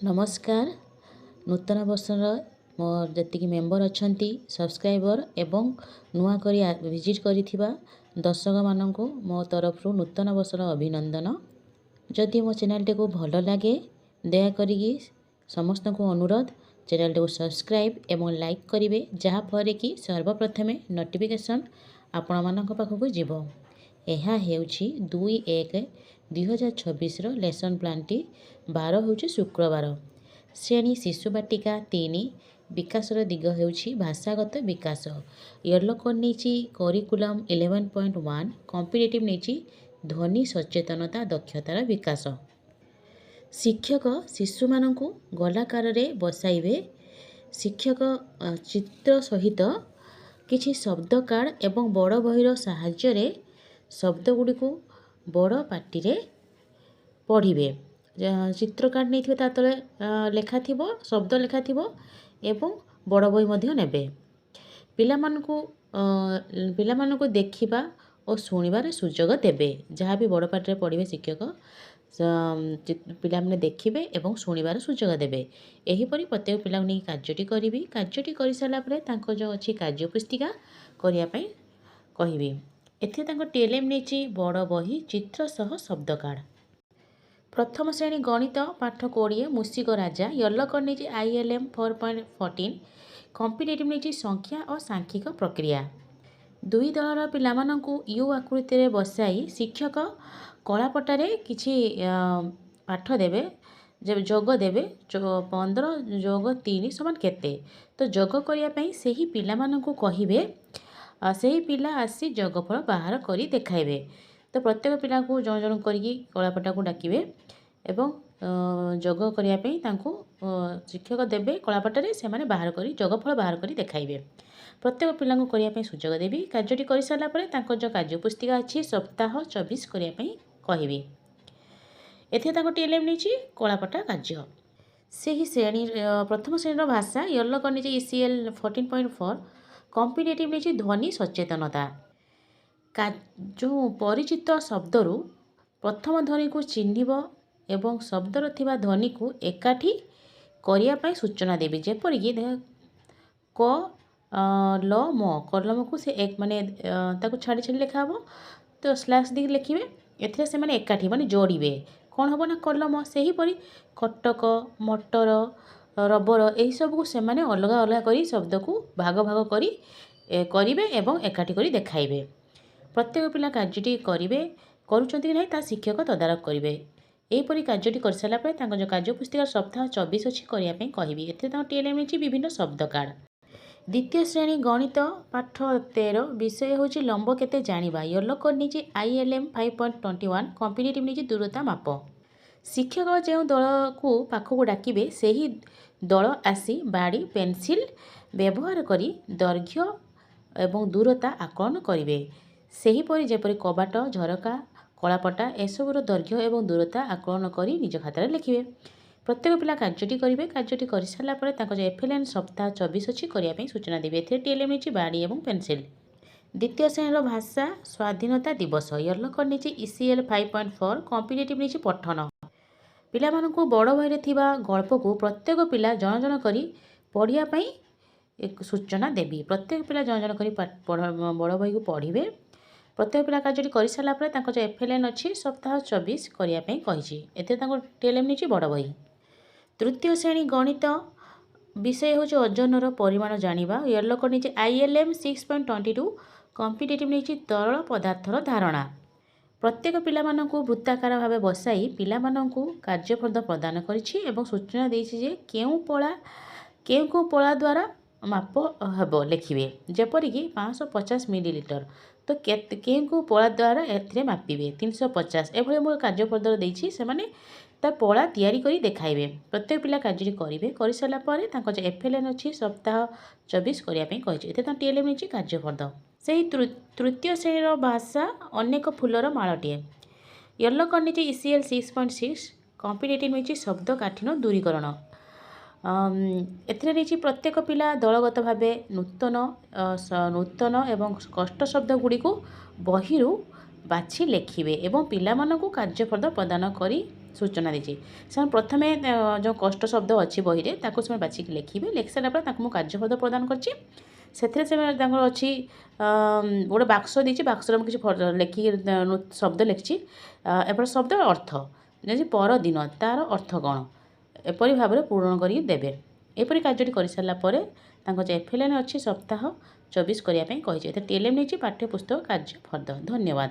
नमस्कार। नूतन वर्षर मोर जी मेम्बर अच्छा सब्सक्राइबर एवं नुआ करी विजिट करिथिबा दर्शक मानक मो तरफ नूतन वर्षर अभिनंदन। जदि मो चैनल टी को भल लगे दयाकोरी समस्त को अनुरोध चैनल टी को सब्सक्राइब एवं लाइक करेंगे, जहाँफल कि सर्वप्रथमे नोटिफिकेशन आपण मानक पाखक जीव। यह हेउछि 2/1/2026 लेसन प्लान टी 12 होउछि शुक्रवार। श्रेणी शिशु बाटिका 3 विकासर दिग हेउछि भाषागत विकास। इयरलोकोड नेछि करिकुलम 11.1 कॉम्पिटिटिव नेछि ध्वनि सचेतनता दक्षतार विकास। शिक्षक शिशु मानकु गलाकार रे बसाइबे। शिक्षक चित्र सहित किछि शब्द कार्ड एवं बड़ बहिर साहाय्य रे शब्द गुडी को बड़ पाटी रे पढ़िबे। चित्र कार्ड नहीं ता तले लेखा थिबो, शब्द लेखा थिबो एवं बड़ बही मध्य नेबे। पिलामानकु देखिबा और सुनिबार सुजोग देबे। जहाँ भी बड़ पाटी रे पढ़िबे शिक्षक पिलामाने देखिबे एवं सुनिबार सुजोग देबे। एहीपरि प्रत्येक पिला नहीं कार्यटी करिबी। कार्यटी करि साला परे तांको जो अछि कार्य पुस्तिका करिया पई कहिबी। एथे तांको टीएलएम नेछि बड़ बही चित्र सह शब्द कार्ड। प्रथम श्रेणी गणित पाठ 20 मूषिक राजा। इयरलोकोड नेछि ILM 4.14 कॉम्पिटिटिव नेछि संख्या और सांख्यिक प्रक्रिया। दुई दलर पिलामानंकु यू आकृति रे बसाई शिक्षक कलापटारे किछि पाठ देबे। जब जोग देबे 15 जोग 3 समान केते, तो जोग करिया पई सेही पिलामानंकु कहिबे। सेही पिला आसी जोगफल बाहर करी देखाइबे। तो प्रत्येक पिला को जण जण करी कलापटा को डाकिबे एवं जोग करिया पई तांको शिक्षक देबे। कलापटारे से माने बाहर करी जोगफल बाहर करी देखाइबे। प्रत्येक पिला को करिया पई सुजोग देबी। कार्यटी करि साला परे तांको जो कार्य पुस्तिका अछि सप्ताह 24 करिया पई कहिबी। एथे तांको टीएलएम नेछि कलापटा कार्य। सेही श्रेणी प्रथम श्रेणी भाषा। इयरलोकोड नेछि ECL 14.4 कॉम्पिटिटिव नेछि ध्वनि सचेतनता। जो परिचित शब्दरू प्रथम ध्वनि को चिन्हिब एवं शब्दर थिबा ध्वनि को एकाठी करिया पई सूचना देबी। जेपरि कि क ल म कलम को से एक माने ताको छाड़ी छाड़ी लेखा हबो, तो स्लैश दी लिखिबे। एथिरे से माने एकाठी माने जोड़िबे। कौन हबो ना कलम। सेही परि कटक मटर रबर एही सब को से माने अलग अलग करी शब्द को भाग भाग करी करिवे एवं एकाठी करी देखाइबे। प्रत्येक पिला कार्यटी करिवे करूचंती कि नै ता शिक्षक तदारक करिवे। एहीपरि कार्यटी कर साला परे तांको जो कार्य पुस्तिका सप्ताह 24 अछि करिया पई कहिबी। एथे तांको टीएलएम नेछि विभिन्न शब्द कार्ड। द्वितीय श्रेणी गणित पाठ 13 विषय होछि लंब केते जानिबा। इयरलोकोड नेछि ILM 5.21 कॉम्पिटिटिव नेछि दूरता माप। शिक्षक जो दल को पाख को डाकिबे सेही दल आसी बाड़ी पेंसिल व्यवहार करी दैर्घ्य एवं दूरता आकलन करिवे। सेही परि जेपरि कबाट झरका कलापटा एसबुर दैर्घ्य एवं दूरता आकलन करी निज खाता रे लिखिबे। प्रत्येक पिला कार्यटी करिवे। कार्यटी करि साला परे ताको जे FLN सप्ताह 24 अछि करिया पई सूचना देबे। एथे टीएलएम नेछि बाड़ी एवं पेंसिल। द्वितीय श्रेणी भाषा स्वाधीनता दिवस। इयरलोकोड नेछि ECL 5.4 कॉम्पिटिटिव नेछि पठन। पिला मानकु बड़ बही रे थिबा गल्प को प्रत्येक पिला जण जण करी पढ़िया पई एक सूचना देबी। प्रत्येक पिला जण जण करी बड़ बही को पढ़िबे। प्रत्येक पिला कार्यटी करि साला परे ताको जे FLN अछि सप्ताह 24 करिया पई कहिछि। एते ताको टीएलएम नेछि बड़ बही। तृतीय श्रेणी गणित विषय होछि ओजनर परिमाण जानिबा। इयरलोकोड नेछि ILM 6.22 कॉम्पिटिटिव नेछि तरल पदार्थर धारणा। प्रत्येक पिला मानकु वृत्ताकार भावे बसाई पिला मानकु कार्यफल प्रदान करिछि एवं सूचना देछि जे केउ पला द्वारा माप हेबो लिखिबे। जेपरि कि 550 मिलीलीटर, तो केउ पला द्वारा एथिरे मापिबे 350। एभले मो कार्यफल देछि से माने ता पला तैयारी करी देखाइबे। प्रत्येक पिला कार्यटी करिवे। करि साला परे ताको जे FLN अछि सप्ताह 24 करिया पई कहिछि। एते ता टीएलएम नेछि कार्यफल। सेही तृतीय श्रेणी भाषा अनेक फूलर माळटिए। इयरलोकोड नेछि ECL 6.6 कॉम्पिटिटिव नेछि शब्द काठिन दूरीकरण। एथिरे नेछि प्रत्येक पिला दलगत भावे नूतन एवं कष्ट शब्द गुडी को बहिरू बाछि लेखिबे एवं पिलामानकु कार्यफल प्रदान करी सूचना देछि से प्रथमे जो कष्ट शब्द अच्छी बही रे ताको से बाछिक लिखिबे लिखि सारा पर ताको मु कार्यपद प्रदान करछि ସେଥିରେ ସେ ତାଙ୍କର ଅଛି ଗୋଟେ ବାକ୍ସ ଦେଇଛି ବାକ୍ସରେ ମୁଁ କିଛି ଲେଖିକି ଶବ୍ଦ ଲେଖିଛି ଏପଟେ ଶବ୍ଦ ଅର୍ଥ ଯେମିତି ପରଦିନ ତା'ର ଅର୍ଥ କ'ଣ ଏପରି ଭାବରେ ପୂରଣ କରିକି ଦେବେ ଏପରି କାର୍ଯ୍ୟଟି କରିସାରିଲା ପରେ ତାଙ୍କ ଯେ FLN ଅଛି ସପ୍ତାହ 24 କରିବା ପାଇଁ କହିଛି ଏଥିରେ TLM ନେଇଛି ପାଠ୍ୟପୁସ୍ତକ କାର୍ଯ୍ୟ ଫର୍ଦ୍ଦ ଧନ୍ୟବାଦ।